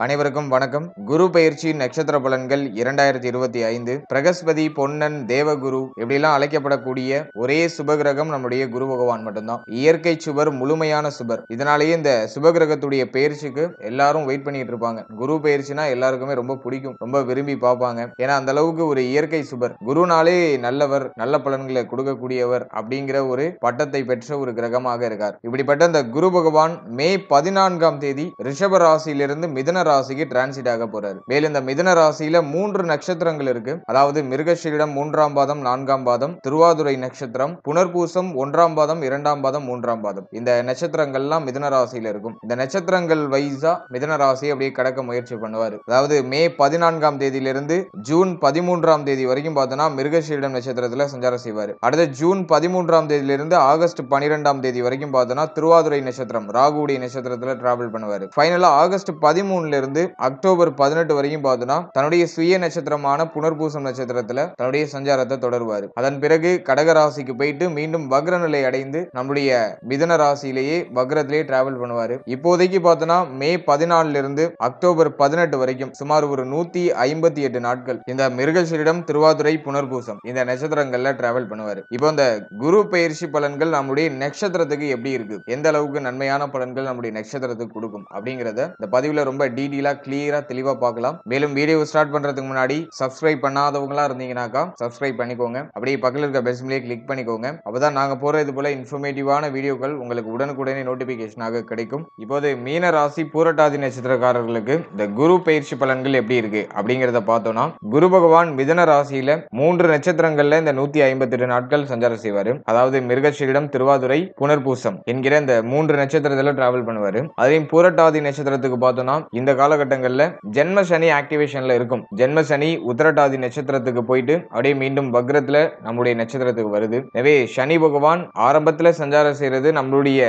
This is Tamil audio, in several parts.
அனைவருக்கும் வணக்கம். குரு பயிற்சி நட்சத்திர பலன்கள் 2025. பிரகஸ்பதி, பொன்னன், தேவகுரு இப்படிலாம் அழைக்கப்படக்கூடிய ஒரே சுபகிரகம் நம்முடைய குரு பகவான் மட்டும்தான். இயற்கை சுபர், முழுமையான சுபர். இதனாலேயே இந்த சுபகிரகத்துடைய பயிற்சிக்கு எல்லாரும் வெயிட் பண்ணிட்டு இருப்பாங்க. குரு பயிற்சினா எல்லாருக்குமே ரொம்ப பிடிக்கும், ரொம்ப விரும்பி பார்ப்பாங்க. ஏன்னா அந்த அளவுக்கு ஒரு இயற்கை சுபர். குருனாலே நல்லவர், நல்ல பலன்களை கொடுக்கக்கூடியவர் அப்படிங்கிற ஒரு பட்டத்தை பெற்ற ஒரு கிரகமாக இருக்கார். இப்படிப்பட்ட இந்த குரு பகவான் மே 14ஆம் தேதி ரிஷப ராசியிலிருந்து மிதுன ராசிக்கு டிரான்சிட் ஆக போறாரு. மேலும் இந்த மிதுன ராசியில 3 நட்சத்திரங்கள் இருக்கு. அதாவது மிருகஷீரிடம் 3ஆம் பாதம், 4ஆம் பாதம், திருவாதுரை நட்சத்திரம், புனர்பூசம் 1ஆம் பாதம், 2ஆம் பாதம், 3ஆம் பாதம். இந்த நட்சத்திரங்கள்லாம் மிதுன ராசியில இருக்கும். இந்த நட்சத்திரங்கள் வைஸா மிதுன ராசி அப்படியே கடக்க முயற்சி பண்ணுவாரு. அதாவது மே 14ஆம் தேதியிலிருந்து ஜூன் 13ஆம் தேதி வரைக்கும் பார்த்தோம்னா மிருகஷீரிடம் நட்சத்திரத்துல சஞ்சாரம் செய்வாரு. அடுத்து ஜூன் 13ஆம் தேதியிலிருந்து ஆகஸ்ட் 12ஆம் தேதி வரைக்கும் பார்த்தோம்னா திருவாதுரை நட்சத்திரம், ராகுடைய நட்சத்திரத்துல டிராவல் பண்ணுவாரு. ஃபைனலா ஆகஸ்ட் 13 இருந்து அக்டோபர் 18 வரைக்கும் பார்த்தோம்னா தன்னுடைய சுய நட்சத்திரமான புனர்பூசம் நட்சத்திரத்துல தன்னுடைய சஞ்சாரத்தை தொடர்வாரு. அதன் பிறகு கடக ராசிக்கு போயிட்டு மீண்டும் வக்ர நிலை அடைந்து நம்முடைய மிதுன ராசியிலேயே வக்ரத்திலேயே டிராவல் பண்ணுவாரு. இப்போதைக்கு பார்த்தோம்னா மே 14 இருந்து அக்டோபர் 18 வரைக்கும் சுமார் ஒரு 158 நாட்கள் இந்த மிருகஷீரிடம், திருவாதுரை, புனர்பூசம் இந்த நட்சத்திரங்கள்ல டிராவல் பண்ணுவாரு. இப்போ இந்த குரு பயிற்சி பலன்கள் நம்முடைய நட்சத்திரத்துக்கு எப்படி இருக்கு, எந்த அளவுக்கு நன்மையான பலன்கள் நம்முடைய நட்சத்திரத்துக்கு கொடுக்கும் அப்படிங்கறத இந்த பதிவுல ரொம்ப டீடெயிலா கிளியரா தெளிவா பார்க்கலாம். மேலும் வீடியோ ஸ்டார்ட் பண்றதுக்கு முன்னாடி சப்ஸ்கிரைப் பண்ணாதவங்களா இருந்தீங்கன்னாக்கா சப்ஸ்கிரைப் பண்ணிக்கோங்க. அப்படியே பக்கத்துல இருக்க பெல் சிம்பலை கிளிக் பண்ணிக்கோங்க. அப்பதான் நாங்க போற இது போல இன்ஃபர்மேட்டிவான வீடியோக்கள் உங்களுக்கு உடனுக்குடனே நோட்டிபிகேஷனாக கிடைக்கும். இப்போது மீன ராசி பூரட்டாதி நட்சத்திரக்காரர்களுக்கு இந்த குரு பயிற்சி பலன்கள் எப்படி இருக்கு அப்படிங்கறத பார்த்தோம்னா, குரு பகவான் மிதுன ராசியில 3 நட்சத்திரங்கள்ல இந்த 158 நாட்கள் சஞ்சாரம் செய்வாரு. அதாவது மிருகஷீரிடம், திருவாதுரை, புனர்பூசம் என்கிற இந்த 3 நட்சத்திரத்துல டிராவல் பண்ணுவாரு. அதையும் பூரட்டாதி நட்சத்திரத்துக்கு பார்த்தோம்னா இந்த காலகட்டங்கள்ல ஜென்ம சனி ஆக்டிவேஷன்ல இருக்கும். ஜென்ம சனி உத்திரட்டாதி நட்சத்திரத்துக்கு போயிட்டு அப்படியே மீண்டும் வக்ரத்துல நம்முடைய நட்சத்திரத்துக்கு வருது. எனவே சனி பகவான் ஆரம்பத்துல சஞ்சாரம் செய்யறது நம்மளுடைய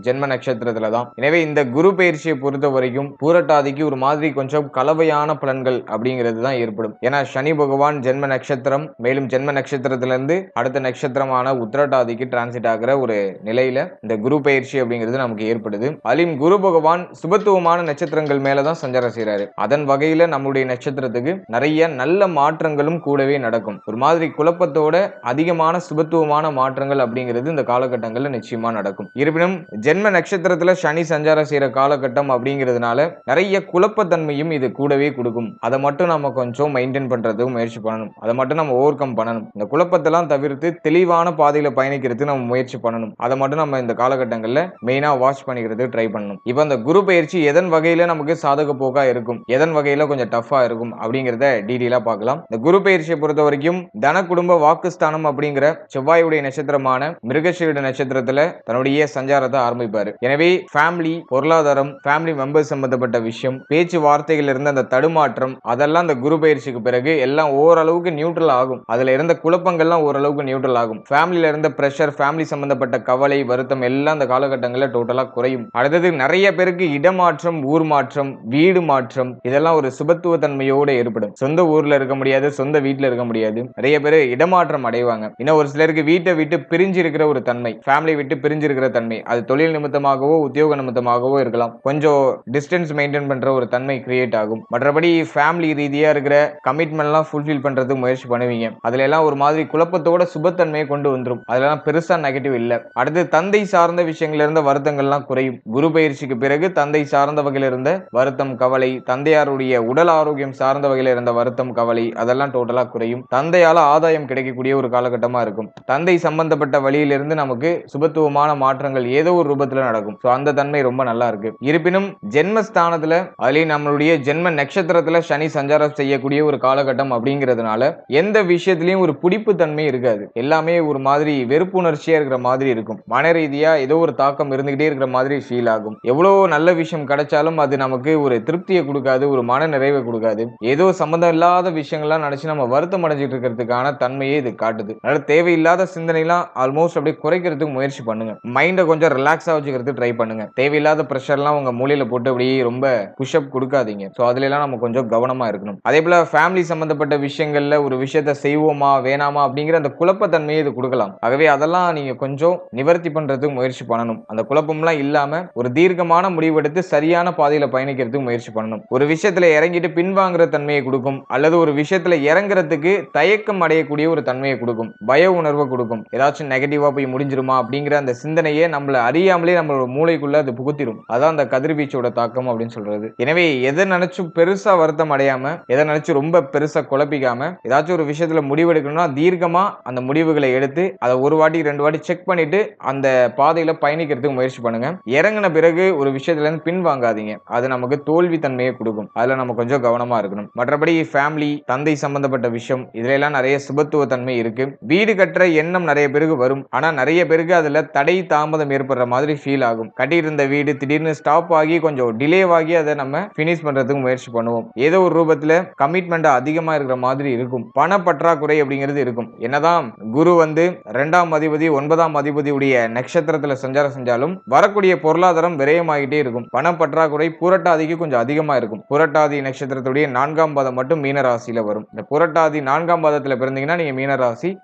ஜென்ம நட்சத்திரத்துல தான். எனவே இந்த குரு பயிற்சியை பொறுத்த வரைக்கும் பூரட்டாதிக்கு ஒரு மாதிரி கொஞ்சம் கலவையான பலன்கள் அப்படிங்கிறது தான் ஏற்படும். ஏன்னா சனி பகவான் ஜென்ம நட்சத்திரம், மேலும் ஜென்ம நட்சத்திரத்துல இருந்து அடுத்த நட்சத்திரமான உத்திரட்டாதிக்கு டிரான்சிட் ஆகிற ஒரு நிலையில இந்த குரு பயிற்சி அப்படிங்கிறது நமக்கு ஏற்படுது. அதிலும் குரு பகவான் சுபத்துவமான நட்சத்திரங்கள் மேலதான் சஞ்சாரம் செய்யறாரு. அதன் வகையில நம்முடைய நட்சத்திரத்துக்கு நிறைய நல்ல மாற்றங்களும் கூடவே நடக்கும். ஒரு மாதிரி குழப்பத்தோட அதிகமான சுபத்துவமான மாற்றங்கள் அப்படிங்கிறது இந்த காலகட்டங்கள்ல நிச்சயமா நடக்கும். இருப்பினும் ஜென்ம நட்சத்திரத்துல சனி சஞ்சாரம் செய்யற காலகட்டம் அப்படிங்கிறதுனால நிறைய குழப்பத்தன்மையும் இது கூடவே கொடுக்கும். அதை மட்டும் நம்ம கொஞ்சம் மெயின்டைன் பண்றதுக்கு முயற்சி பண்ணணும். அதை மட்டும் நம்ம ஓவர் கம் பண்ணணும். இந்த குழப்பத்தெல்லாம் தவிர்த்து தெளிவான பாதையில பயணிக்கிறதுக்கு நம்ம முயற்சி பண்ணணும். அதை மட்டும் நம்ம இந்த காலகட்டங்கள்ல மெயினா வாட்ச் பண்ணிக்கிறது ட்ரை பண்ணணும். இப்ப இந்த குரு பயிற்சி எதன் வகையில நமக்கு சாதக போக்கா இருக்கும், எதன் வகையில கொஞ்சம் டஃபா இருக்கும் அப்படிங்கறத டீடைலா பார்க்கலாம். இந்த குரு பயிற்சியை பொறுத்த வரைக்கும் தன, குடும்ப, வாக்குஸ்தானம் அப்படிங்கிற செவ்வாயுடைய நட்சத்திரமான மிருகஷீரிட நட்சத்திரத்துல தன்னுடைய சஞ்சாரத்தை ஆரம்பிப்பாரு. எனவே ஃபேமிலி, பொருளாதாரம், ஃபேமிலி மெம்பர்ஸ் சம்பந்தப்பட்ட விஷயம், பேச்சு வார்த்தைகள் இருந்த அந்த தடுமாற்றம் அதெல்லாம் இந்த குரு பயிற்சிக்கு பிறகு எல்லாம் ஓரளவுக்கு நியூட்ரல் ஆகும். அதுல இருந்த குழப்பங்கள்லாம் ஓரளவுக்கு நியூட்ரல் ஆகும். ஃபேமிலில இருந்த பிரஷர், ஃபேமிலி சம்பந்தப்பட்ட கவலை, வருத்தம் எல்லாம் அந்த காலகட்டங்களில் டோட்டலா குறையும். அடுத்தது நிறைய பேருக்கு இடமாற்றம், ஊர் மாற்றம், வீடு மாற்றம் இதெல்லாம் ஒரு சுபத்துவ தன்மையோடு ஏற்படும். சொந்த ஊர்ல இருக்க முடியாது, சொந்த வீட்டுல இருக்க முடியாது. நிறைய பேர் இடமாற்றம் அடைவாங்க. இன்னும் ஒரு சிலருக்கு வீட்டை விட்டு பிரிஞ்சு இருக்கிற ஒரு தன்மை, ஃபேமிலி விட்டு பிரிஞ்சு இருக்கிற தன்மை, அது தொழில் நிமித்தமாகவோ உத்தியோக நிமித்தமாகவோ இருக்கலாம். கொஞ்சம் டிஸ்டன்ஸ் மெயின்டைன் பண்ற ஒரு தன்மை கிரியேட் ஆகும். மற்றபடி ஃபேமிலி ரீதியா இருக்கிற கமிட்மெண்ட்லாம் ஃபுல்ஃபில் பண்றதுக்கு முயற்சி பண்ணுவீங்க. அதுல எல்லாம் ஒரு மாதிரி குழப்பத்தோட சுபத்தன்மையை கொண்டு வந்துடும். அதெல்லாம் பெருசா நெகட்டிவ் இல்ல. அடுத்து தந்தை சார்ந்த விஷயங்கள்ல இருந்த வருத்தங்கள்லாம் குறையும். குரு பயிற்சிக்கு பிறகு தந்தை சார்ந்த வகையில் இருந்த வருத்தம், கவலை, தந்தையாருடைய உடல் ஆரோக்கியம் சார்ந்த வகையில் இருந்த வருத்தம், கவலை அதெல்லாம் டோட்டலா குறையும். தந்தையால ஆதாயம் கிடைக்கக்கூடிய ஒரு காலகட்டமா இருக்கும். தந்தை சம்பந்தப்பட்ட வழியிலிருந்து நமக்கு சுபத்துவமான மாற்றங்கள் ஏதோ ஒரு ரூபத்துல நடக்கும். அந்த தன்மை ரொம்ப நல்லா இருக்கு. இருப்பினும் ஜென்மஸ்தானத்துல அதுலயும் நம்மளுடைய ஜென்ம நட்சத்திரத்துல சனி சஞ்சாரம் செய்யக்கூடிய ஒரு காலகட்டம் அப்படிங்கிறதுனால எந்த விஷயத்திலையும் ஒரு பிடிப்பு தன்மை இருக்காது. எல்லாமே ஒரு மாதிரி வெறுப்புணர்ச்சியா இருக்கிற மாதிரி இருக்கும். மன ரீதியா ஏதோ ஒரு தாக்கம் இருந்துகிட்டே இருக்கிற மாதிரி ஃபீல் ஆகும். எவ்வளவு நல்ல விஷயம் கிடைச்சாலும் அது நமக்கு ஒரு திருப்தியை கொடுக்காது, ஒரு மன நிறைவை கொடுக்காது. ஏதோ சம்பந்தம் இல்லாத விஷயங்கள்லாம் நினைச்சு நம்ம வருத்தம் அடைஞ்சிட்டு இருக்கிறதுக்கான தன்மையே இது காட்டுது. அதனால தேவையில்லாத சிந்தனைலாம் ஆல்மோஸ்ட் அப்படியே குறைக்கிறதுக்கு முயற்சி பண்ணுங்க. மைண்டை கொஞ்சம் ரிலாக்ஸா வச்சுக்கிறதுக்கு ட்ரை பண்ணுங்க. தேவையில்லாத பிரஷர்லாம் உங்க மூளையில போட்டு அப்படியே ரொம்ப புஷ்அப் கொடுக்காதீங்க. ஸோ அதுல எல்லாம் நம்ம கொஞ்சம் கவனமா இருக்கணும். அதே போல ஃபேமிலி சம்பந்தப்பட்ட விஷயங்கள்ல ஒரு விஷயத்த செய்வோமா வேணாமா அப்படிங்கிற அந்த குழப்பத்தன்மையை இது கொடுக்கலாம். ஆகவே அதெல்லாம் நீங்க கொஞ்சம் நிவர்த்தி பண்றதுக்கு முயற்சி பண்ணணும். அந்த குழப்பம்லாம் இல்லாம ஒரு தீர்க்கமான முடிவெடுத்து சரியான பாதையில பயணிக்கிறதுக்கு முயற்சி பண்ணணும். ஒரு விஷயத்துல இறங்கிட்டு பின்வாங்குற தன்மையை கொடுக்கும், அல்லது ஒரு விஷயத்துல இறங்குறதுக்கு தயக்கம் அடையக்கூடிய ஒரு தன்மையை கொடுக்கும், பய உணர்வை கொடுக்கும். ஏதாச்சும் நெகட்டிவா போய் முடிஞ்சிருமா அப்படிங்கிற அந்த சிந்தனையே நம்மள அறியாமலே நம்மளோட மூளைக்குள்ள அது புகுத்திடும். அதான் அந்த கதிர்வீச்சோட தாக்கம் அப்படின்னு சொல்றது. எனவே எதை நினைச்சும் பெருசா வருத்தம் அடையாம, எதை நினைச்சு ரொம்ப பெருசா குழப்பிக்காம, ஏதாச்சும் ஒரு விஷயத்துல முடிவெடுக்கணும்னா தீர்க்கமா அந்த முடிவுகளை எடுத்து அதை ஒரு வாட்டி 2 வாட்டி செக் பண்ணிட்டு அந்த பாதையில பயணிக்கிறதுக்கு முயற்சி பண்ணுங்க. இறங்கின பிறகு ஒரு விஷயத்துல இருந்து பின்வாங்காதீங்க. அது நமக்கு தோல்வி தன்மையை கொடுக்கும். அதுல நம்ம கொஞ்சம் கவனமா இருக்கணும். மற்றபடி ஃபேமிலி, தந்தை சம்பந்தப்பட்ட விஷயம், இதுல எல்லாம் நிறைய சுபத்துவ தன்மை இருக்கு. வீடு கட்டுற எண்ணம் நிறைய பேருக்கு வரும். ஆனா நிறைய பேருக்கு அதுல தடை தாமதம் ஏற்படுற மாதிரி ஃபீல் ஆகும். கட்டிட்டு இருந்த வீடு திடீர்னு ஸ்டாப் ஆகி கொஞ்சம் டிலே ஆகி அதை நம்ம பினிஷ் பண்றதுக்கு முயற்சி பண்ணுவோம். ஏதோ ஒரு ரூபத்துல கமிட்மெண்ட் அதிகமா இருக்கிற மாதிரி இருக்கும். பண பற்றாக்குறை அப்படிங்கிறது இருக்கும். என்னதான் குரு வந்து 2ஆம் அதிபதி 9ஆம் அதிபதியுடைய நட்சத்திரத்துல சஞ்சாரம் செஞ்சாலும் வரக்கூடிய பொருளாதாரம் விரயமாகிட்டே இருக்கும். பண பற்றாக்குறை புரட்டாதிக்கு கொஞ்சம் அதிகமா இருக்கும். புரட்டாதி நட்சத்திரத்துடைய 4ஆம் பாதம் மட்டும் மீன ராசியில வரும். இந்த புரட்டாதி 4ஆம் பாதத்துல பிறந்தீங்கன்னா நீங்க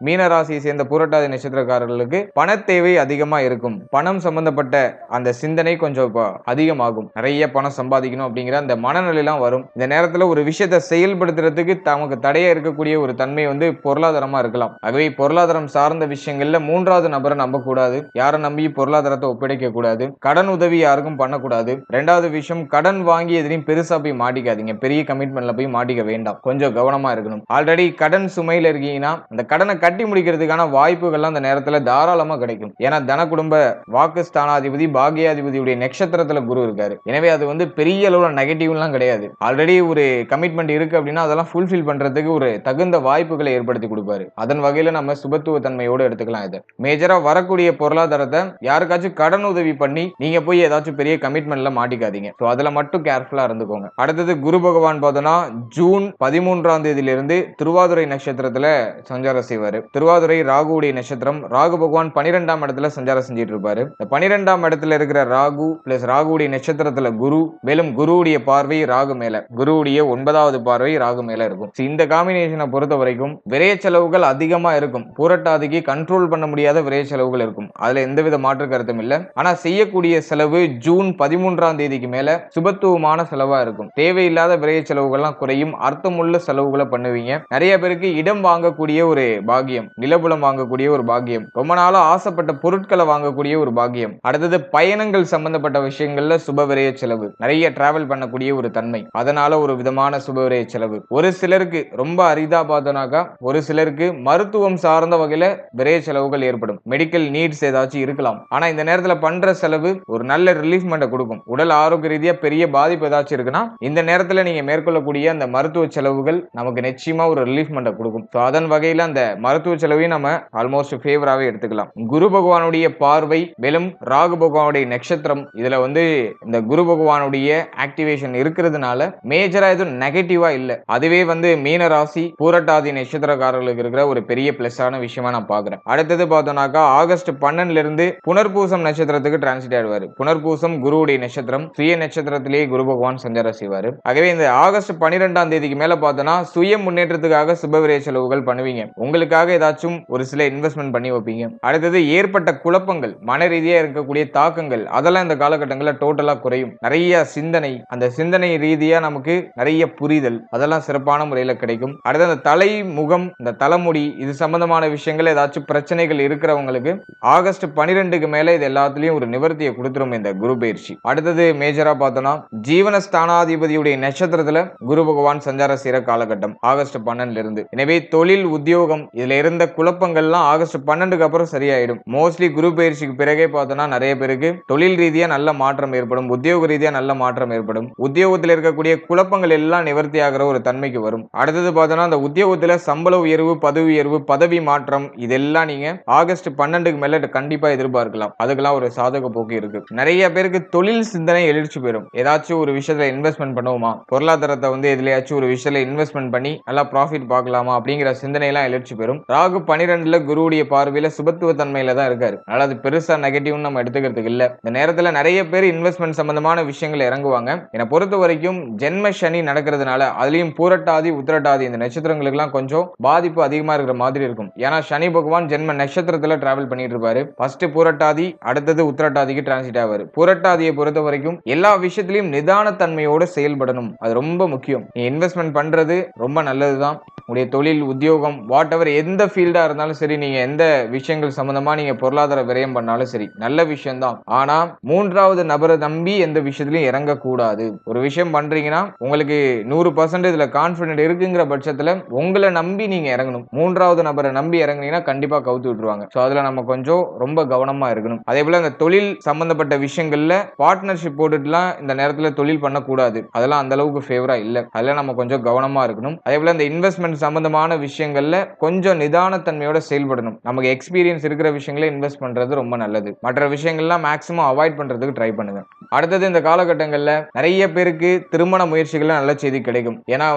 மீன ராசியை சேர்ந்த புரட்டாதி நட்சத்திரக்காரர்களுக்கு பண தேவை அதிகமா இருக்கும். பணம் சம்பந்தப்பட்ட அந்த சிந்தனை கொஞ்சம் அதிகமாகும். நிறைய பணம் சம்பாதிக்கணும் அப்படிங்கிற அந்த மனநிலையெல்லாம் வரும். இந்த நேரத்துல ஒரு விஷயத்தை செயல்படுத்துறதுக்கு நமக்கு தடையா இருக்கக்கூடிய ஒரு தன்மை வந்து பொருளாதாரமா இருக்கலாம். ஆகவே பொருளாதாரம் சார்ந்த விஷயங்கள்ல 3வது நபரை நம்ப கூடாது. யாரை நம்பி பொருளாதாரத்தை ஒப்படைக்க கூடாது. கடன் உதவி யாருக்கும் பண்ணக்கூடாது. 2வது விஷயம், கடன் வாங்கி எதிரையும் பெருசா போய் மாட்டிக்காதீங்க. பெரிய கமிட்மெண்ட்ல போய் மாட்டிக்க வேண்டாம். கொஞ்சம் கவனமா இருக்கணும். ஆல்ரெடி கடன் சுமையில இருக்கீங்கன்னா அந்த கடனை கட்டி முடிக்கிறதுக்கான வாய்ப்புகள்லாம் அந்த நேரத்துல தாராளமா கிடைக்கும். ஏன்னா தன குடும்ப வாக்கு ஸ்தானாதிபதி பாக்கியாதிபதியுடைய நட்சத்திரத்துல குரு இருக்காரு. எனவே அது வந்து பெரிய அளவுல நெகட்டிவ்லாம் கிடையாது. ஆல்ரெடி ஒரு கமிட்மெண்ட் இருக்கு அப்படின்னா அதெல்லாம் ஃபுல்ஃபில் பண்றதுக்கு ஒரு தகுந்த வாய்ப்புகளை ஏற்படுத்தி கொடுப்பாரு. அதன் வகையில நம்ம சுபத்துவ தன்மையோடு எடுத்துக்கலாம். இது மேஜரா வரக்கூடிய பொருளாதாரத்தை யாருக்காச்சும் கடன் உதவி பண்ணி நீங்க போய் ஏதாச்சும் பெரிய கமிட்மெண்ட்ல மாட்டிக்காதீங்க. அதுல மட்டும் கேர்ஃபுல்லா இருந்துக்கோங்க. அடுத்தது குரு பகவான் பார்த்தோம்னா ஜூன் 13ஆம் தேதியிலிருந்து திருவாதுரை நட்சத்திரத்துல சஞ்சாரம் செய்வாரு. திருவாதுரை ராகுவுடைய நட்சத்திரம். ராகு பகவான் 12ஆம் இடத்துல சஞ்சாரம் செஞ்சிட்டு இருப்பாரு. 12ஆம் இடத்துல இருக்கிற ராகு பிளஸ் ராகுவுடைய நட்சத்திரத்துல குரு, மேலும் குருவுடைய பார்வை ராகு மேல, குருவுடைய 9வது பார்வை ராகு மேல இருக்கும். இந்த காம்பினேஷனை பொறுத்த வரைக்கும் விரைய செலவுகள் அதிகமா இருக்கும். புரட்டாதிக்கு கண்ட்ரோல் பண்ண முடியாத விரைய செலவுகள் இருக்கும். அதுல எந்தவித மாற்று கருத்தும் இல்ல. ஆனா செய்யக்கூடிய செலவு ஜூன் 13ஆம் தேதிக்கு மேல சுபத்துவமான செலவா இருக்கும். தேவையில்லாத விரைய செலவுகள்லாம் குறையும். அர்த்தமுள்ள செலவுகளை பண்ணுவீங்க. நிறைய பேருக்கு இடம் வாங்கக்கூடிய ஒரு பாக்கியம், நிலபுலம் வாங்கக்கூடிய ஒரு பாக்கியம், ரொம்ப நாளா ஆசைப்பட்ட பொருட்களை வாங்கக்கூடிய ஒரு பாக்கியம். அடுத்தது பயணங்கள் சம்பந்தப்பட்ட விஷயங்கள்ல சுப விரைய செலவு, நிறைய டிராவல் பண்ணக்கூடிய ஒரு தன்மை, அதனால ஒரு விதமான சுப விரைய செலவு. ஒரு சிலருக்கு ரொம்ப அரிதா பார்த்தோம்னாக்கா ஒரு சிலருக்கு மருத்துவம் சார்ந்த வகையில விரைய செலவுகள் ஏற்படும். மெடிக்கல் நீட்ஸ் ஏதாச்சும் இருக்கலாம். ஆனா இந்த நேரத்துல பண்ற செலவு ஒரு நல்ல ரிலீஃப்மெண்ட் கொடுக்கும். உடல் ஆரோக்கிய ரீதியா பெரிய பாதிப்பு ஏதாச்சும் இருக்குன்னா இந்த நேரத்துல நீங்க மேற்கொள்ளக்கூடிய அந்த மருத்துவ செலவுகள் நமக்கு நிச்சயமா ஒரு ரிலீஃப்மெண்ட் கொடுக்கும். அதன் வகையில அந்த மருத்துவ செலவையும் நம்ம ஆல்மோஸ்ட் ஃபேவராவே எடுத்துக்கலாம். குரு பகவானுடைய பார்வை, மேலும் ராகு பகவானுடைய நட்சத்திரம், இதுல வந்து இந்த குரு பகவானுடைய ஆக்டிவேஷன் இருக்கிறதுனால மேஜரா எதுவும் நெகட்டிவா இல்ல. அதுவே வந்து மீன ராசி பூரட்டாதி நட்சத்திரக்காரர்களுக்கு இருக்கிற ஒரு பெரிய பிளஸ் ஆன விஷயமா நான் பாக்குறேன். அடுத்தது பார்த்தோம்னாக்கா ஆகஸ்ட் 12ல இருந்து புனர்பூசம் நட்சத்திரத்துக்கு டிரான்சிட் ஆயிடுவாரு. புனர்பூசம் குருவுடைய நட்சத்திரம். சுய நட்சத்திரத்திலேயே குரு பகவான் சஞ்சாரம் செய்வாரு. ஆகவே இந்த ஆகஸ்ட் 12ஆம் தேதிக்கு மேல பார்த்தோம்னா சுய முன்னேற்றத்துக்காக சுபவிரய செலவுகள் பண்ணுவீங்க. உங்களுக்காக ஏதாச்சும் ஒரு சில இன்வெஸ்ட்மெண்ட் பண்ணி வைப்பீங்க. அடுத்தது ஏற்பட்ட குழப்பங்கள், மன ரீதியா இருக்கக்கூடிய தாக்கங்கள், அதெல்லாம் இந்த காலகட்டங்களில் டோட்டலா குறையும். நிறைய சிந்தனை, அந்த சிந்தனை ரீதியா நமக்கு நிறைய புரிதல், அதெல்லாம் சிறப்பான முறையில கிடைக்கும். அடுத்து அந்த தலை முகம், இந்த தலைமுடி, இது சம்பந்தமான விஷயங்கள் ஏதாச்சும் பிரச்சனைகள் இருக்கிறவங்களுக்கு ஆகஸ்ட் 12க்கு மேல இது எல்லாத்துலயும் ஒரு நிவர்த்தியை கொடுத்துரும் இந்த குரு பயிற்சி. அடுத்தது மேஜரா பார்த்தோம்னா ஜீவனஸ்தானாதிபதியுடைய நட்சத்திரத்துல குரு பகவான் சஞ்சார செய்யற காலகட்டம் ஆகஸ்ட் 12ல இருந்து. எனவே தொழில், உத்தியோகம், இதுல இருந்த குழப்பங்கள்லாம் ஆகஸ்ட் 12க்கு அப்புறம் சரியாயிடும். மோஸ்ட்லி குரு பயிற்சிக்கு பிறகே பார்த்தோம்னா நிறைய பேருக்கு தொழில் ரீதியா நல்ல மாற்றம் ஏற்படும், உத்தியோக ரீதியா நல்ல மாற்றம் ஏற்படும். உத்தியோகத்தில் இருக்கக்கூடிய குழப்பங்கள் எல்லாம் நிவர்த்தி ஆகிற ஒரு தன்மைக்கு வரும். அடுத்தது பார்த்தோம்னா அந்த உத்தியோகத்துல சம்பள உயர்வு, பதவி உயர்வு, பதவி மாற்றம், இதெல்லாம் நீங்க ஆகஸ்ட் 12க்கு மேல கண்டிப்பா எதிர்பார்க்கலாம். அதுக்கெல்லாம் ஒரு சாதக போக்கு இருக்கு. நிறைய பேருக்கு தொழில் சிந்தனை எழுச்சி பெறும். ஏதாச்சும் ஒரு விஷயத்துல இன்வெஸ்ட்மெண்ட் பண்ணுவோமா, பொருளாதாரத்தை வந்து எதுலயாச்சும் ஒரு விஷயத்துல இன்வெஸ்ட்மெண்ட் பண்ணி நல்லா ப்ராஃபிட் பார்க்கலாமா அப்படிங்கிற சிந்தனை எல்லாம் எழுச்சி பெறும். ராகு 12ல குருவுடைய பார்வையில சுபத்துவ தன்மையில தான் இருக்காரு. அதனால அது பெருசா நெகட்டிவ் நம்ம எடுத்துக்கிறதுக்கு இல்ல. இந்த நேரத்துல நிறைய பேர் இன்வெஸ்ட்மெண்ட் சம்பந்தமான விஷயங்களை இறங்குவாங்க. என்னை பொறுத்த வரைக்கும் ஜென்ம சனி நடக்கிறதுனால, அதுலயும் பூரட்டாதி உத்திரட்டாதி இந்த நட்சத்திரங்களுக்கு எல்லாம் கொஞ்சம் பாதிப்பு அதிகமா இருக்கிற மாதிரி இருக்கும். ஏன்னா சனி பகவான் ஜென்ம நட்சத்திரத்துல டிராவல் பண்ணிட்டு இருப்பாரு. ஃபர்ஸ்ட் பூரட்டாதி, அடுத்தது உத்திரட்டாதிக்கு டிரான்சிட் ஆவாரு. பூரட்டாதியை பொறுத்த வரைக்கும் எல்லா விஷயத்திலையும் நிதானத்தன்மையோட செயல்படணும். அது ரொம்ப முக்கியம். நீ இன்வெஸ்ட்மெண்ட் பண்றது ரொம்ப நல்லதுதான். உங்களுடைய தொழில், உத்தியோகம், வாட் எவர் எந்த ஃபீல்டா இருந்தாலும் சரி, நீங்க எந்த விஷயங்கள் சம்பந்தமா நீங்க பொருளாதார விரயம் பண்ணாலும் சரி, நல்ல விஷயம் தான். ஆனா 3வது நபரை நம்பி எந்த விஷயத்திலையும் இறங்கக்கூடாது. ஒரு விஷயம் பண்றீங்கன்னா உங்களுக்கு 100% இதுல கான்பிடென்ட் இருக்குங்கிற பட்சத்துல உங்களை நம்பி நீங்க இறங்கணும். 3வது நபரை நம்பி இறங்குனீங்கன்னா கண்டிப்பா கவுத்து விட்டுருவாங்க. சோ அதுல நம்ம கொஞ்சம் ரொம்ப கவனமா இருக்கணும். அதே போல இந்த தொழில் சம்பந்தப்பட்ட விஷயங்கள்ல பார்ட்னர்ஷிப் போட்டுட்டுலாம் இந்த நேரத்துல தொழில் பண்ணக்கூடாது. அதெல்லாம் அந்த அளவுக்கு ஃபேவரா இல்ல. அதெல்லாம் நம்ம கொஞ்சம் கவனமா இருக்கணும். அதே போல இந்த இன்வெஸ்ட்மெண்ட் சம்பந்தமான விஷயங்கள்ல கொஞ்சம் நிதானத்தன்மையோட செயல்படணும். நமக்கு எக்ஸ்பீரியன்ஸ் இருக்கிற விஷயங்களை இன்வெஸ்ட் பண்றது ரொம்ப நல்லது. மற்ற விஷயங்கள்லாம் மேக்ஸிமம் அவாய்ட் பண்றதுக்கு ட்ரை பண்ணுங்க. அடுத்தது இந்த காலகட்டங்கள்ல நிறைய பேருக்கு திருமண முயற்சிகள்ல நல்ல செய்தி கிடைக்கும். ஏன்னா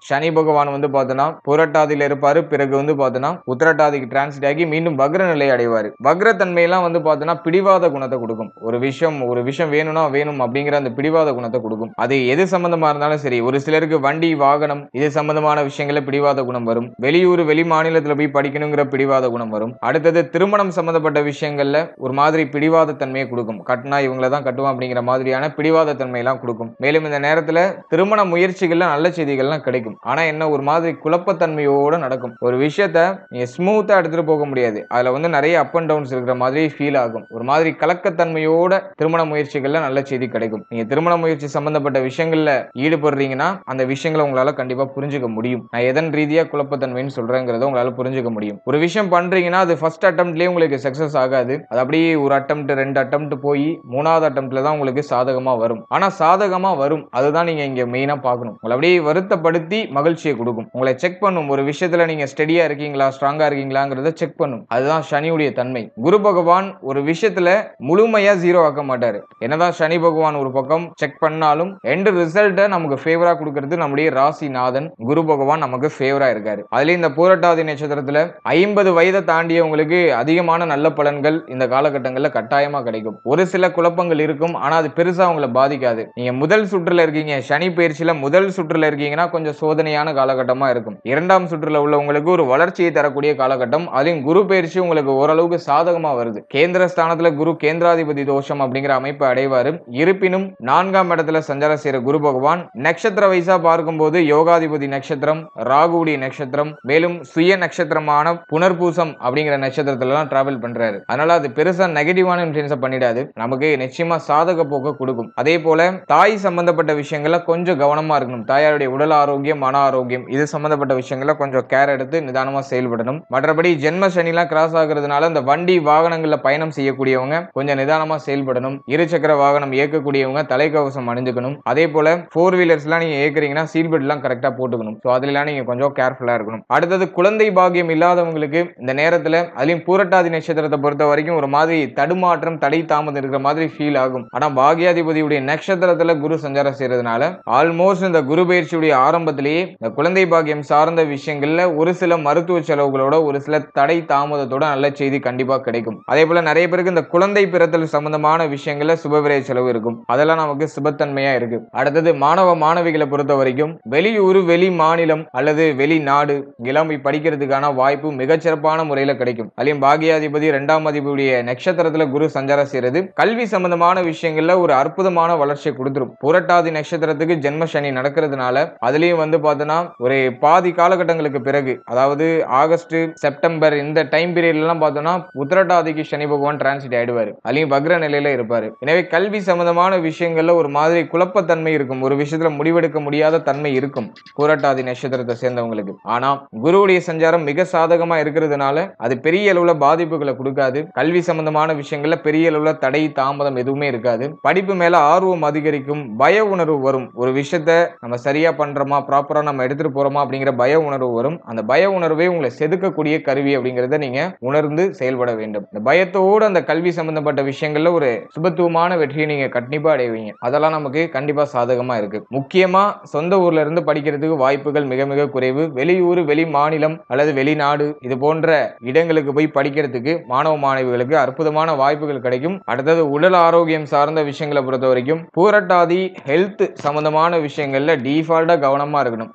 சனி பகவான் பார்த்தோன்னா புரட்டாதியில இருப்பாரு. பிறகு பார்த்தோன்னா உத்திரட்டாதிக்கு டிரான்சிட் ஆகி மீண்டும் வக்ர நிலை அடைவாரு. வக்ரத்தன்மையெல்லாம் பார்த்தோன்னா பிடிவாத குணத்தை கொடுக்கும். ஒரு விஷயம் வேணும்னா வேணும் அப்படிங்கிற அந்த பிடிவாத குணத்தை கொடுக்கும். அது எது சம்பந்தமா இருந்தாலும் சரி. ஒரு சிலருக்கு வண்டி, வாகனம் இது சம்பந்தமான விஷயங்கள பிடிவாத குணம் வரும். வெளியூர், வெளி மாநிலத்துல போய் படிக்கணுங்கிற பிடிவாத குணம் வரும். அடுத்தது திருமணம் சம்பந்தப்பட்ட விஷயங்கள்ல ஒரு மாதிரி பிடிவாத தன்மையை கொடுக்கும். கட்டினா இவங்கள தான் கட்டுவோம் அப்படிங்கிற மாதிரியான பிடிவாத தன்மை எல்லாம் கொடுக்கும். மேலும் இந்த நேரத்துல திருமண முயற்சிகள்ல நல்ல செய்திகள்லாம் கிடைக்கும். ஆனா என்ன, ஒரு மாதிரி குழப்பத்தன்மையோட நடக்கும். ஒரு விஷயத்த நீங்க ஸ்மூத்தா எடுத்துட்டு போக முடியாது. அதுல நிறைய அப் அண்ட் டவுன்ஸ் இருக்கிற மாதிரி ஃபீல் ஆகும். ஒரு மாதிரி கலக்கத்தன்மையோட திருமண முயற்சிகள்ல நல்ல செய்தி கிடைக்கும். நீங்க திருமண முயற்சி சம்பந்தப்பட்ட விஷயங்கள்ல ஈடுபடுறீங்கன்னா அந்த விஷயங்களை உங்களால கண்டிப்பா புரிஞ்சுக்க முடியும். நான் எதன் ரீதியா குழப்பத்தன்மைன்னு சொல்றேங்கிறத உங்களால புரிஞ்சுக்க முடியும். ஒரு விஷயம் பண்றீங்கன்னா அது ஃபர்ஸ்ட் அட்டெம்ப்ட்லயே உங்களுக்கு சக்சஸ் ஆகாது. அது அப்படியே ஒரு அட்டெம்ப்ட், 2 அட்டெம்ப்ட் போய் 3வது அட்டெம்ப்ட்ல தான் உங்களுக்கு சாதகமா வரும். ஆனா சாதகமா வரும். அதுதான் நீங்க இங்க மெயினா பார்க்கணும். உங்களை அப்படியே வருத்தப்படுத்தி மகிழ்ச்சியை கொடுக்கும். உங்களை செக் பண்ணும். ஒரு விஷயத்துல நீங்க ஸ்டெடியா இருக்கீங்களா, ஸ்ட்ராங்கா இருக்கீங்களாங்கிறத செக் பண்ணும். அதுதான் சனியுடைய தன்மை. குரு பகவான் ஒரு விஷயத்துல முழுமையா ஜீரோ ஆக்க மாட்டாரு. என்னதான் சனி பகவான் ஒரு பக்கம் செக் பண்ணாலும் எண்ட் ரிசல்ட்டை நமக்கு ஃபேவரா கொடுக்கிறது நம்முடைய ராசிநாதன் குரு பகவான் நமக்கு ஃபேவரா இருக்காரு. அதுலயும் இந்த பூரட்டாதி நட்சத்திரத்துல 50 வயதை தாண்டியவங்களுக்கு அதிகமான நல்ல பலன்கள் இந்த காலகட்டங்கள்ல கட்டாயமா கிடைக்கும். ஒரு சில குழப்பங்கள் இருக்கும். ஆனா அது பெருசா உங்களை பாதிக்காது. நீங்க முதல் சுற்றுல இருக்கீங்க, சனி பயிற்சியில முதல் சுற்றுல இருக்கீங்கன்னா கொஞ்சம் சோதனையான காலகட்டமா இருக்கும். 2ஆம் சுற்றுல உள்ளவங்களுக்கு ஒரு வளர்ச்சியை தரக்கூடிய காலகட்டம். அதுவும் குரு பயிற்சி உங்களுக்கு ஓரளவுக்கு சாதகமா வருது. கேந்திர ஸ்தானத்துல குரு கேந்திராதிபதி தோஷம் அப்படிங்கிற அமைப்பு அடைவாரு. இருப்பினும் 4ஆம் இடத்துல சஞ்சாரம் செய்யற குரு பகவான் நட்சத்திர வைசா பார்க்கும்போது யோகாதிபதி நட்சத்திரம், ராகுவுடைய நட்சத்திரம், மேலும் சுய நட்சத்திரமான புனர்பூசம் அப்படிங்கிற நட்சத்திரத்துல எல்லாம் டிராவல் பண்றாரு. அதனால அது பெருசா நெகட்டிவான இன்ஃப்ளூயன்ஸ் பண்ணிடாது. நமக்கு நிச்சயமா சாதக போக்க கொடுக்கும். அதே போல தாய் சம்பந்தப்பட்ட விஷயங்கள்ல கொஞ்சம் கவனமா இருக்கணும். தாயாருடைய உடல் ஆரோக்கியம், மன ஆரோக்கியம் இது சம்பந்தப்பட்ட விஷயங்கள்ல கொஞ்சம் கேர் எடுத்து நிதானமா செயல்படணும். மற்றபடி ஜென்ம சனிலாம் கிராஸ் ஆகுறதுனால இந்த வண்டி வாகனங்கள்ல பயணம் செய்யக்கூடியவங்க கொஞ்சம் நிதானமா செயல்படணும். இருசக்கர வாகனம் இயக்கக்கூடியவங்க தலைக்கவசம் அணிஞ்சுக்கணும். அதே போல 4 வீலர்ஸ் எல்லாம் நீங்க இயக்குறீங்கன்னா சீட் பெல்ட் எல்லாம் கரெக்டா போட்டுக்கணும். சோ அதுல நீங்க கொஞ்சம் கேர்ஃபுல்லா இருக்கணும். அடுத்தது குழந்தை பாக்கியம் இல்லாதவங்களுக்கு இந்த நேரத்துல, அதுலயும் பூரட்டாதி நட்சத்திரத்தை பொறுத்த வரைக்கும் ஒரு மாதிரி தடுமாற்றம், தடை தாமதம் இருக்கிற மாதிரி ஃபீல் ஆகும். ஆனா பாக்யாதிபதியுடைய நட்சத்திரத்துல குரு சஞ்சாரம் செய்யறதுனால ஆல்மோஸ்ட் இந்த குரு பயிற்சியுடைய ஆரம்பத்திலேயே இந்த குழந்தை பாக்கியம் சார்ந்த விஷயங்கள்ல ஒரு சில மருத்துவ செலவுகளோட, ஒரு சில தடை தாமதத்தோட நல்ல செய்தி கண்டிப்பா கிடைக்கும். அதே போல நிறைய பேருக்கு இந்த குழந்தை பிறத்தல் சம்பந்தமான விஷயங்கள்ல சுபவிரய செலவு இருக்கும். அதெல்லாம் நமக்கு சுபத்தன்மையா இருக்கு. அடுத்தது மாணவ மாணவிகளை பொறுத்த வரைக்கும் வெளியூர், வெளி மாநிலம் அல்லது வெளிநாடு இங்கெல்லாம் போய் படிக்கிறதுக்கான வாய்ப்பு மிகச்சிறப்பான முறையில கிடைக்கும். அதையும் பாகியாதிபதி 2ஆம் அதிபதியுடைய நட்சத்திரத்துல குரு சஞ்சாரம் செய்யறது கல்வி சம்பந்தமான விஷயங்கள்ல ஒரு அற்புதமான வளர்ச்சியை கொடுத்துரும். புரட்டாதி நட்சத்திரத்துக்கு ஜென்ம சனி நடக்கிறதுனால அதுலயும் பார்த்தோன்னா ஒரு பாதி காலகட்டங்களுக்கு பிறகு, அதாவது ஆகஸ்ட், செப்டம்பர் இந்த டைம் பீரியட்ல எல்லாம் பார்த்தோன்னா உத்திரட்டாதிக்கு சனி பகவான் டிரான்சிட் ஆயிடுவாரு. அதுலயும் வக்ர நிலையில இருப்பாரு. எனவே கல்வி சம்பந்தமான விஷயங்கள்ல ஒரு மாதிரி குழப்பத்தன்மை இருக்கும். ஒரு விஷயத்துல முடிவெடுக்க முடியாத தன்மை இருக்கும் பூரட்டாதி நட்சத்திரத்தை சேர்ந்தவங்களுக்கு. ஆனா குருவுடைய சஞ்சாரம் மிக சாதகமா இருக்கிறதுனால அது பெரிய அளவுல பாதிப்புகளை கொடுக்காது. கல்வி சம்பந்தமான விஷயங்கள்ல பெரிய அளவுல தடை தாமதம் எதுவுமே இருக்காது. படிப்பு மேல ஆர்வம் அதிகரிக்கும். பய உணர்வு வரும். ஒரு விஷயத்த நம்ம சரியா பண்றோமா, ப்ராப்பரா நம்ம எடுத்துட்டு போறோமா அப்படிங்கிற பய உணர்வு வரும். அந்த பய உணர்வே உங்களை செதுக்கக்கூடிய கருவி அப்படிங்கறத நீங்க உணர்ந்து செயல்பட வேண்டும். இந்த பயத்தோடு அந்த கல்வி சம்பந்தப்பட்ட விஷயங்கள்ல ஒரு சுபத்துவமான வெற்றியை நீங்க கண்டிப்பா அடைவீங்க. அதெல்லாம் நமக்கு கண்டிப்பா சாதகமா இருக்கு. முக்கியமா சொந்த ஊர்ல இருந்து படிக்கிறதுக்கு வாய்ப்புகள் மிக மிக குறைவு. வெளியூர், வெளி மாநிலம் அல்லது வெளிநாடு இது போன்ற இடங்களுக்கு போய் படிக்கிறதுக்கு மாணவ மாணவிகளுக்கு அற்புதமான வாய்ப்புகள் கிடைக்கும். அடுத்தது உடல் ஆரோக்கியம் சார்ந்த விஷயங்களை பொறுத்த வரைக்கும் பூரட்டாதி ஹெல்த் சம்பந்தமான விஷயங்கள்ல டிஃபால்ட்டா கவனமா இருக்கணும்.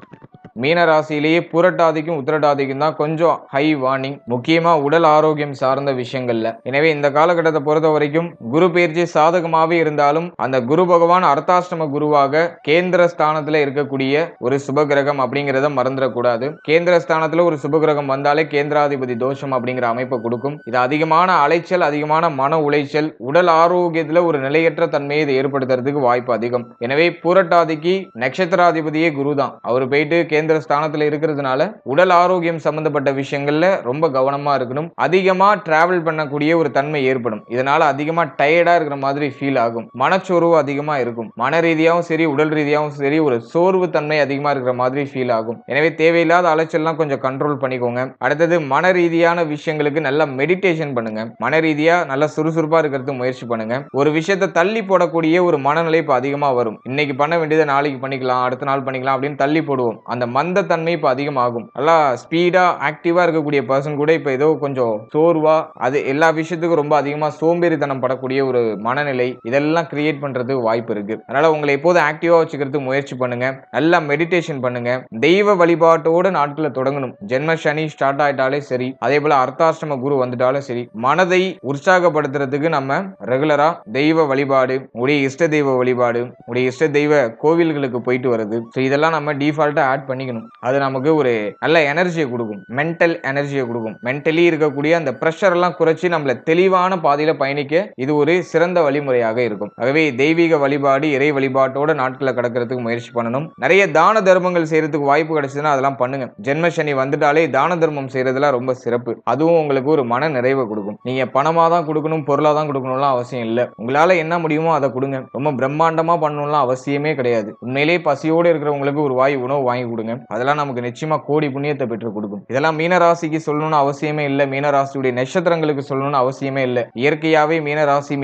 மீன ராசியிலேயே புரட்டாதிக்கும் உத்திரட்டாதிக்கும் தான் கொஞ்சம் ஹை வார்னிங், முக்கியமா உடல் ஆரோக்கியம் சார்ந்த விஷயங்கள்ல. எனவே இந்த காலகட்டத்தை பொறுத்த வரைக்கும் குரு பயிற்சி சாதகமாவே இருந்தாலும் அந்த குரு பகவான் அர்த்தாஷ்டம குருவாக கேந்திர ஸ்தானத்துல இருக்கக்கூடிய ஒரு சுபகிரகம் அப்படிங்கிறத மறந்துடக்கூடாது. கேந்திர ஸ்தானத்துல ஒரு சுபகிரகம் வந்தாலே கேந்திராதிபதி தோஷம் அப்படிங்கிற அமைப்பை கொடுக்கும். இது அதிகமான அலைச்சல், அதிகமான மன உளைச்சல், உடல் ஆரோக்கியத்துல ஒரு நிலையற்ற தன்மையை இது ஏற்படுத்துறதுக்கு வாய்ப்பு அதிகம். எனவே புரட்டாதிக்கு நட்சத்திராதிபதியே குரு தான். அவர் போயிட்டு கேந்திர ஸ்தானத்துல இருக்கிறதுனால உடல் ஆரோக்கியம் சம்பந்தப்பட்ட விஷயங்கள்ல ரொம்ப கவனமா இருக்கணும். அதிகமா டிராவல் பண்ணக்கூடிய ஒரு தன்மை ஏற்படும். இதனால அதிகமா டயர்டா இருக்கிற மாதிரி ஃபீல் ஆகும். மனச்சோர்வு அதிகமா இருக்கும். மன ரீதியாகவும் சரி, உடல் ரீதியாகவும் சரி, ஒரு சோர்வு தன்மை அதிகமா இருக்கிற மாதிரி ஃபீல் ஆகும். எனவே தேவையில்லாத அலைச்சல்லாம் கொஞ்சம் கண்ட்ரோல் பண்ணிக்கோங்க. அடுத்தது மன ரீதியான விஷயங்களுக்கு நல்லா மெடிடேஷன் பண்ணுங்க. மன ரீதியா நல்லா சுறுசுறுப்பா இருக்கிறதுக்கு முயற்சி பண்ணுங்க. ஒரு விஷயத்தை தள்ளி போடக்கூடிய ஒரு மனநிலை இப்ப அதிகமா வரும். இன்னைக்கு பண்ண வேண்டியதை நாளைக்கு பண்ணிக்கலாம், அடுத்த நாள் பண்ணிக்கலாம் அப்படின்னு தள்ளி போடுவோம். அந்த மந்த தன்மை இப்ப அதிகமாகும். நல்லா ஸ்பீடா ஆக்டிவா இருக்கக்கூடிய பர்சன் கூட இப்ப ஏதோ கொஞ்சம் சோர்வா, அது எல்லா விஷயத்துக்கும் ரொம்ப அதிகமா சோம்பேறித்தனம் படக்கூடிய ஒரு மனநிலை, இதெல்லாம் கிரியேட் பண்றதுக்கு வாய்ப்பு இருக்கு. அதனால உங்களை எப்போதும் ஆக்டிவா வச்சுக்கிறதுக்கு முயற்சி பண்ணுங்க. நல்லா மெடிடேஷன் பண்ணுங்க. தெய்வ வழிபாட்டோட நாட்களை தொடங்கணும். ஜென்ம சனி ஸ்டார்ட் ஆயிட்டாலே சரி, அதே போல அர்த்தாஷ்டம குரு வந்துட்டாலும் சரி, மனதை உற்சாகப்படுத்துறதுக்கு நம்ம ரெகுலரா தெய்வ வழிபாடு, உடைய இஷ்ட தெய்வ வழிபாடு, உடைய இஷ்ட தெய்வ கோவில்களுக்கு போயிட்டு வருது, இதெல்லாம் நம்ம டிஃபால்ட்டா ஆட் பண்ணிக்கணும். அது நமக்கு ஒரு நல்ல எனர்ஜியை கொடுக்கும், மென்டல் எனர்ஜியை கொடுக்கும். மென்டலி இருக்கக்கூடிய அந்த பிரஷர் எல்லாம் குறைச்சி நம்மள தெளிவான பாதையில பயணிக்க இது ஒரு சிறந்த வழிமுறையாக இருக்கும். ஆகவே தெய்வீக வழிபாடு, இறை வழிபாட்டோட நாட்களை கடக்கிறதுக்கு முயற்சி பண்ணணும். நிறைய தான தர்மங்கள் செய்யறதுக்கு வாய்ப்பு கிடைச்சதுன்னா அதெல்லாம் பண்ணுங்க. ஜென்ம சனி வந்துட்டாலே தான தர்மம் செய்யறதுலாம் ரொம்ப சிறப்பு. அதுவும் உங்களுக்கு ஒரு மன நிறைவை கொடுக்கும். நீங்க பணமா தான் கொடுக்கணும், பொருளா தான் கொடுக்கணும்லாம் அவசியம் இல்லை. உங்களால என்ன முடியுமோ அதை கொடுங்க. ரொம்ப பிரம்மாண்டமா பண்ணணும்லாம் அவசியமே கிடையாது. உண்மையிலேயே பசியோடு இருக்கிறவங்களுக்கு ஒரு வாய் உணவு வாங்கி கொடுங்க. அதெல்லாம் நமக்கு நிச்சயமா கோடி புண்ணியத்தை பெற்று கொடுக்கும். இதெல்லாம் மீனராசிக்கு சொல்லணும்னு அவசியமே இல்லை. மீனராசியுடைய நட்சத்திரங்களுக்கு சொல்லணும்னு அவசியமே இல்லை. இயற்கையாவே மீனராசி,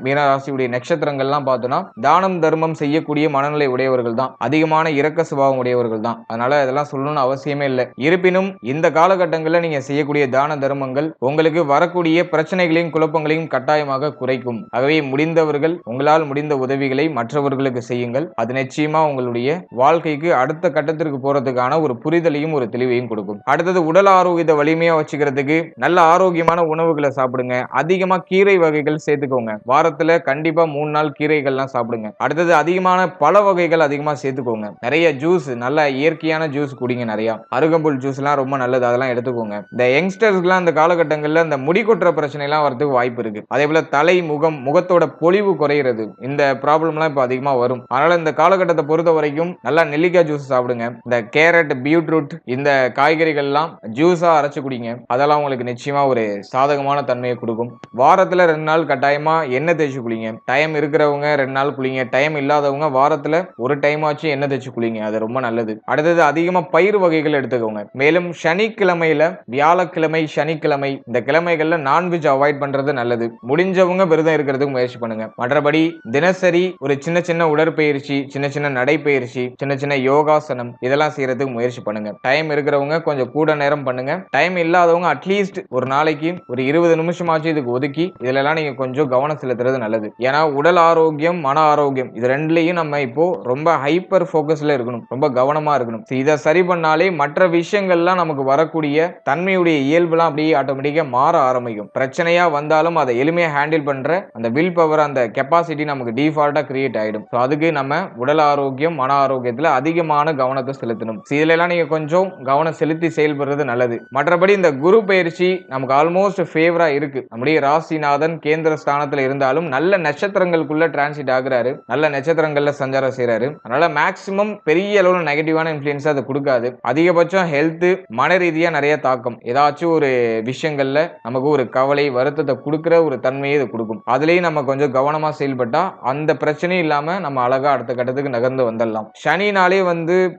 மீனராசியுடைய நட்சத்திரங்கள்லாம் பார்த்தோம்னா தானம் தர்மம் செய்யக்கூடிய மனநிலை உடையவர்கள் தான், அதிகமான இரக்க சுபாவம் உடையவர்கள் தான். அதனால இதெல்லாம் சொல்லணும்னு அவசியமே இல்லை. இருப்பினும் இந்த காலகட்டங்களில் நீங்க செய்யக்கூடிய தான தர்மங்கள் உங்களுக்கு வரக்கூடிய பிரச்சனைகளையும் குழப்பங்களையும் கட்டாயமாக குறைக்கும். ஆகவே முடிந்தவர்கள் உங்களால் முடிந்த உதவிகளை மற்றவர்களுக்கு செய்யுங்கள். அது நிச்சயமா உங்களுடைய வாழ்க்கைக்கு அடுத்த கட்டத்திற்கு போறதுக்கான ஒரு புரிதலையும் ஒரு தெளிவையும் கொடுக்கும். அடுத்தது உடல் ஆரோக்கியத்தை வலிமையா வச்சுக்கிறதுக்கு நல்ல ஆரோக்கியமான உணவுகளை சாப்பிடுங்க. அதிகமா கீரை வகைகள் சேர்த்துக்கோங்க. வாரத்துல கண்டிப்பா 3 நாள் கீரைகள்லாம் சாப்பிடுங்க. அடுத்தது அதிகமான பழ வகைகள் அதிகமா சேர்த்துக்கோங்க. நிறைய ஜூஸ், நல்ல இயற்கையான ஜூஸ் குடிங்க. நிறைய அருகம்புல் ஜூஸ் எல்லாம் ரொம்ப நல்லது, அதெல்லாம் எடுத்துக்கோங்க. இந்த யங்ஸ்டர்ஸ்லாம் இந்த காலகட்டங்களில் இந்த முடி கொட்டுற பிரச்சனை எல்லாம் வரதுக்கு வாய்ப்பு இருக்கு. அதே போல தலை, முகத்தோட பொலிவு குறையிறது, இந்த ப்ராப்ளம் எல்லாம் இப்ப அதிகமா வரும். அதனால இந்த காலகட்டத்தை பொறுத்த வரைக்கும் நல்லா நெல்லிக்காய் ஜூஸ் சாப்பிடுங்க. இந்த கேரட், பீட்ரூட், இந்த காய்கறிகள் எல்லாம் ஜூஸா அரைச்சு குடிங்க. அதெல்லாம் உங்களுக்கு நிச்சயமா ஒரு சாதகமான தன்மையை கொடுக்கும். வாரத்துல 2 நாள் கட்டாயமா எண்ணெய் தேய்ச்சி குளிங்க. டைம் இருக்கிறவங்க 2 நாள் குளிங்க. டைம் இல்லாதவங்க வாரத்துல ஒரு டைம் ஆச்சு எண்ணெய் தேய்ச்சி குளிங்க. அது ரொம்ப நல்லது. அடுத்தது அதிகமா பயிர் வகைகள் எடுத்துக்கோங்க. மேலும் சனிக்கிழமையில, வியாழக்கிழமை, சனிக்கிழமை, இந்த கிழமைகள்ல நான்வெஜ் அவாய்ட் பண்றது நல்லது. முடிஞ்சவங்க விரதம் இருக்கிறதுக்கு முயற்சி பண்ணுங்க. மற்றபடி தினசரி ஒரு சின்ன சின்ன உடற்பயிற்சி, சின்ன சின்ன நடைப்பயிற்சி, சின்ன சின்ன யோகாசனம், இதெல்லாம் செய்யறதுக்கு முயற்சி பண்ணுங்க. டைம் இருக்கிறவங்க கொஞ்சம் கூட நேரம் பண்ணுங்க. டைம் இல்லாதவங்க அட்லீஸ்ட் ஒரு நாளைக்கு ஒரு 20 நிமிஷமாச்சு இதுக்கு ஒதுக்கி இதெல்லாம் நீங்க கொஞ்சம் கவனம் செலுத்துறது நல்லது. ஏன்னா உடல் ஆரோக்கியம், மன ஆரோக்கியம், இது ரெண்டுலயும் நம்ம இப்போ ரொம்ப ஹைப்பர் போக்கஸ்ல இருக்கணும், ரொம்ப கவனமா இருக்கணும். இதை சரி பண்ணாலே மற்ற விஷயங்கள்லாம் நமக்கு வரக்கூடிய தன்மையுடைய இயல்புலாம் அப்படியே ஆட்டோமேட்டிக்கா மாற ஆரம்பிக்கும். பிரச்சனையா வந்தாலும் அதை எளிமையா ஹேண்டில் பண்ற அந்த வில் பவர், அந்த கெப்பாசிட்டி நமக்கு டிஃபால்ட்டா கிரியேட் ஆயிடும். அதுக்கு நம்ம உடல் ஆரோக்கியம், மன ஆரோக்கியத்துல அதிகமான கவனத்தை செலுத்தணும். இதுல எல்லாம் நீங்க கொஞ்சம் கவனம் செலுத்தி செயல்படுறது நல்லது. மற்றபடி இந்த குரு பயிற்சி நமக்கு ஆல்மோஸ்ட் ஃபேவரா இருக்கு. நம்முடைய ராசிநாதன் கேந்திர ஸ்தானத்துல இருந்தாலும் நல்ல நட்சத்திரங்களுக்குள்ள டிரான்சிட் ஆகுறாரு, நல்ல நட்சத்திரங்கள்ல சஞ்சாரம் செய்யறாரு. அதனால மேக்சிமம் பெரிய அளவுல நெகட்டிவான இன்ஃப்ளூயன்ஸ் அது கொடுக்காது. அதிகபட்சம் ஹெல்த், மன ரீதியா நிறைய தாக்கம், ஏதாச்சும் ஒரு விஷயங்கள்ல நமக்கு ஒரு கவலை, வருத்தத்தை கொடுக்கிற ஒரு தன்மையை இது கொடுக்கும். அதுலயும் நம்ம கொஞ்சம் கவனமா செயல்பட்டா அந்த பிரச்சனையும் இல்லாம நம்ம அழகா அடுத்த கட்டத்துக்கு நகர்ந்து வந்துடலாம். சனினாலே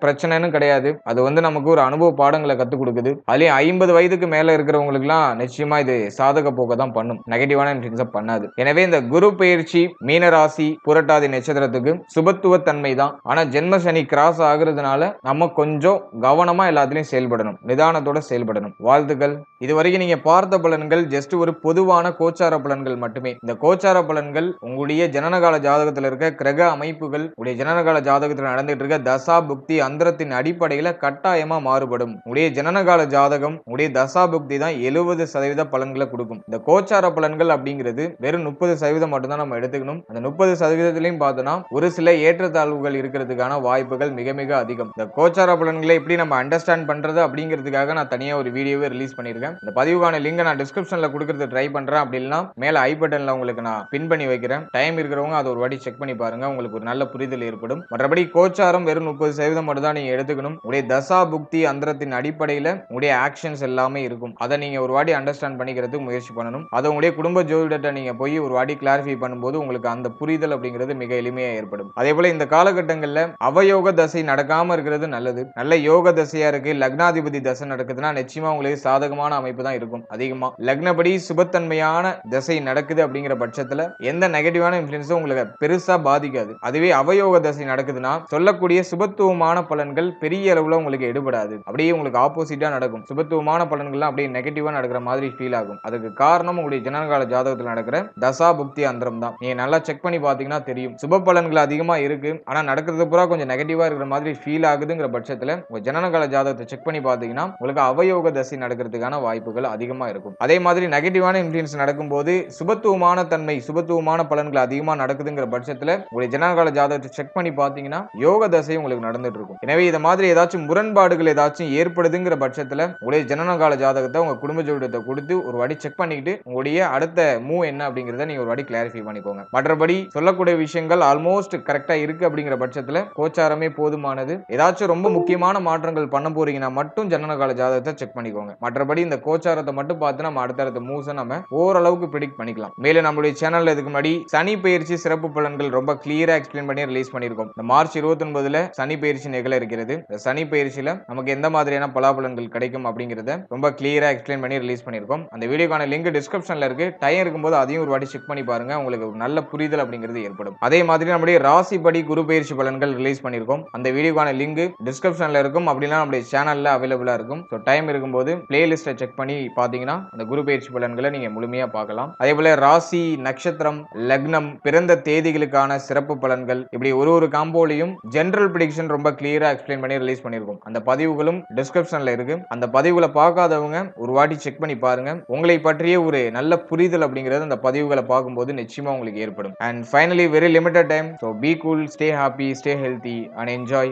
பிரச்சனைன்னு கிடையாது. அது நமக்கு ஒரு அனுபவ பாடங்களை கத்துக் கொடுக்குது. அதுலயும் 50 வயதுக்கு மேல இருக்கிறவங்களுக்கு எல்லாம் நிச்சயமா இது சாதக போக்க தான் பண்ணும், நெகட்டிவான இன்ஃப்ளூயன்ஸ் பண்ணாது. எனவே இந்த குரு பயிற்சி மீனராசி புரட்டாதி நட்சத்திரத்துக்கு சுபத்துவ தன்மை தான். ஆனா ஜென்ம சனி கிராஸ் ஆகுறதுனால நம்ம கொஞ்சம் கவனமா எல்லாத்திலையும் செயல்படணும், நிதானத்தோட செயல்படணும். வாழ்த்துக்கள். இதுவரைக்கும் நீங்க பார்த்த பலன்கள் ஜஸ்ட் ஒரு பொதுவான கோச்சார பலன்கள் மட்டுமே. இந்த கோச்சார பலன்கள் உங்களுடைய ஜனனகால ஜாதகத்தில் இருக்க கிரக அமைப்புகள், உடைய ஜனனகால ஜாதகத்தில் நடந்துட்டு இருக்க தசா புக்தி அந்தரத்தின் அடிப்படையில கட்டாயமா மாறுபடும். உடைய ஜனனகால ஜாதகம், உடைய தசாபுக்தி தான் 70% பலன்களை கொடுக்கும். இந்த கோச்சார பலன்கள் அப்படிங்கிறது வெறும் 30% மட்டும் தான் நம்ம எடுத்துக்கணும். அந்த 30%லயும் பார்த்தோம்னா ஒரு சில ஏற்றத்தாழ்வுகள் இருக்கிறதுக்கான வாய்ப்புகள் மிக மிக அதிகம். இந்த கோச்சார பலன்களை எப்படி நம்ம அண்டர்ஸ்டாண்ட் பண்றது அப்படிங்கிறதுக்காக நான் தனியா ஒரு வீடியோவே ரிலீஸ் பண்ணிருக்கேன். இந்த பதிவுக்கான லிங்க் நான் டிஸ்கிரிப்ஷன்ல கொடுக்கறது ட்ரை பண்றேன். அப்படி இல்லைன்னா மேல ஐ பட்டன்ல உங்களுக்கு நான் பின் பண்ணி வைக்கிறேன். டைம் இருக்கிறவங்க அதை ஒரு வாட்டி செக் பண்ணி பாருங்க. உங்களுக்கு ஒரு நல்ல புரிதல் ஏற்படும். மற்றபடி கோச்சாரம் வெறும் 30% மட்டும் தான் நீங்க எடுத்துக்கணும். உடைய தசா புக்தி அந்தரத்தின் அடிப்படையில உடைய ஆக்ஷன்ஸ் எல்லாமே இருக்கும். அதை நீங்க ஒரு வாட்டி அண்டர்ஸ்டாண்ட் பண்ணிக்கிறதுக்கு முயற்சி பண்ணணும். அதை உங்களுடைய குடும்ப ஜோதிடத்தை நீங்க போய் ஒரு வாட்டி கிளாரிஃபை பண்ணும்போது உங்களுக்கு அந்த புரிதல் அப்படிங்கிறது மிக எளிமையா ஏற்படும். அதே போல இந்த காலகட்டங்கள்ல அவயோக தசை நடக்காம இருக்கிறது நல்லது. நல்ல யோக தசையா இருக்கு, லக்னாதிபதி தசை நடக்குதுன்னா நிச்சயமா உங்களுக்கு சாதகமான அமைப்பு தான் இருக்கும். அதிகமா லக்னப்படி சுபத்தன்மையான தசை நடக்குது அப்படிங்கிற பட்சத்துல எந்த நெகட்டிவான இன்ஃப்ளூயன்ஸும் உங்களுக்கு பெருசா பாதிக்காது. அதுவே அவயோக தசை நடக்குதுன்னா சொல்லக்கூடிய சுபத்துவமான பலன்கள் பெரிய அளவுல உங்களுக்கு எடுபடாது. அப்படியே உங்களுக்கு ஆப்போசிட்டா நடக்கும். சுபத்துவமான பலன்கள்லாம் அப்படியே நெகட்டிவா நடக்கிற மாதிரி ஃபீல் ஆகும். அதுக்கு காரணம் உங்களுடைய ஜனனகால ஜாதகத்தில் நடக்கிற தசா புக்தி அந்தரம் தான். நீங்க நல்லா செக் பண்ணி பாத்தீங்கன்னா தெரியும். சுப பலன்கள் அதிகமா இருக்கு, ஆனா நடக்கிறது பூரா கொஞ்சம் நெகட்டிவா இருக்கிற மாதிரி ஃபீல் ஆகுதுங்கிற பட்சத்துல உங்க ஜனனகால ஜாதகத்தை செக் பண்ணி பாத்தீங்கன்னா உங்களுக்கு அவயோக தசை நடக்கிறதுக்கான வாய்ப்புகள் அதிகமா இருக்கும். அதே மாதிரி நெகட்டிவான இன்ஃப்ளூயன்ஸ் நடக்கும்போது சுபத்துவமான தன்மை, சுபத்துவமான பலன்கள் அதிகமா நடக்குதுங்கிற பட்சத்துல உங்களுடைய ஜனனகால ஜாதகத்தை செக் பண்ணி பாத்தீங்கன்னா யோக தசை உங்களுக்கு நடந்துட்டு இருக்கும். எனவே இந்த மாதிரி ஏதாச்சும் முரண்பாடுகள் ஏதாச்சும் ஏற்படுதுங்கிற பட்சத்துல உங்களுடைய ஜனனகால ஜாதகத்தை உங்க குடும்ப ஜோதிடத்தை கொடுத்து ஒரு வாட்டி செக் பண்ணிக்கிட்டு உங்களுடைய அடுத்த மூவ் என்ன அப்படிங்கறத நீங்க ஒரு வாட்டி கிளாரிஃபை பண்ணிக்கோங்க. மற்றபடி சொல்லக்கூடிய விஷயங்கள் ஆல்மோஸ்ட் கரெக்டா இருக்கு அப்படிங்கிற பட்சத்துல கோச்சாரமே போதுமானது. ஏதாச்சும் ரொம்ப முக்கியமான மாற்றங்கள் பண்ண போறீங்கன்னா மட்டும் ஜனனகால ஜாதகத்தை செக் பண்ணிக்கோங்க. மற்றபடி இந்த கோச்சாரத்தை மட்டும் பார்த்து நம்ம அடுத்தடுத்த மூவ்ஸ் நம்ம ஓரளவுக்கு பிரெடிக்ட் பண்ணிக்கலாம். மேலும் நம்மளுடைய சேனல்ல இதுக்கு முன்னாடி சனி பெயர்ச்சி சிறப்பு பலன்கள் ரொம்ப கிளியரா எக்ஸ்பிளைன் பண்ணி ரிலீஸ் பண்ணிருக்கோம். இந்த மார்ச் 29ல சனி பெயர்ச்சி நிகழ இருக்கிறது. இந்த சனி பெயர்ச்சியில நமக்கு எந்த மாதிரியான பலாபலன்கள் கிடைக்கும் அப்படிங்கறத ரொம்ப கிளியரா எக்ஸ்பிளைன் பண்ணி ரிலீஸ் பண்ணிருக்கோம். அந்த வீடியோக்கான லிங்க் டிஸ்கிரிப்ஷன்ல இருக்கு. டைம் இருக்கும்போது அதையும் ஒரு வாட்டி செக் பண்ணி பாருங்க. உங்களுக்கு ஒரு நல்ல புரிதல் அப்படிங்கிறது ஏற்படும். அதே மாதிரி நம்முடைய ராசிப்படி குரு பெயர்ச்சி பலன்கள் ரிலீஸ் பண்ணிருக்கோம். அந்த வீடியோக்கான லிங்க் டிஸ்கிரிப்ஷன்ல இருக்கும். அப்படின்னா நம்முடைய சேனல்ல அவைலபிளா இருக்கும். சோ டைம் இருக்கும்போது பிளேலிஸ்ட்டை செக் பண்ணி பாத்தீங்கன்னா அந்த குரு பெயர்ச்சி பலன்களை நீங்க முழுமையா பார்க்கலாம். அதே போல ராசி, நட்சத்திரம், லக்னம், பிறந்த தேதிகளுக்கான சிறப்பு பலன்கள் இப்படி ஒரு காம்போலையும் ஜெனரல் பிரெடிக்ஷன் ரொம்ப கிளியரா எக்ஸ்பிளைன் பண்ணி ரிலீஸ் பண்ணிருக்கோம். அந்த பதிவுகளும் டிஸ்கிரிப்ஷன்ல இருக்கு. அந்த பதிவுகளை பார்க்காதவங்க ஒரு வாட்டி செக் பண்ணி பாருங்க. உங்களை பற்றிய ஒரு நல்ல புரிதல் அப்படிங்கிறது அந்த பதிவுகளை பார்க்கும்போது நிச்சயமா உங்களுக்கு ஏற்படும். And finally very limited time. So be cool, stay happy, stay healthy and enjoy.